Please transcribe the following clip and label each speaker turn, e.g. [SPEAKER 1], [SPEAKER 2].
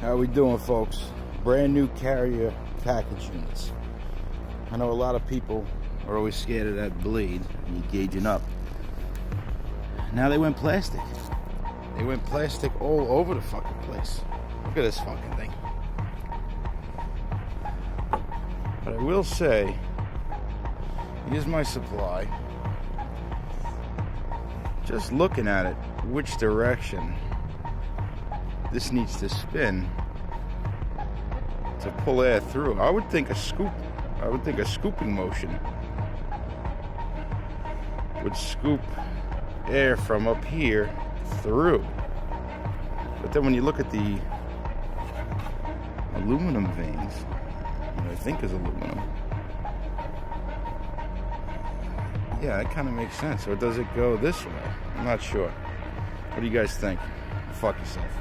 [SPEAKER 1] How we doing, folks? Brand new carrier package units. I know a lot of people are always scared of that blade and you gauging up. Now they went plastic. They went plastic all over the fucking place. Look at this fucking thing. But I will say, here's my supply. Just looking at it, which direction this needs to spin to pull air through. I would think a scooping motion would scoop air from up here through. But then when you look at the aluminum veins, what I think is aluminum, yeah, that kind of makes sense. Or does it go this way? I'm not sure. What do you guys think? Fuck yourself.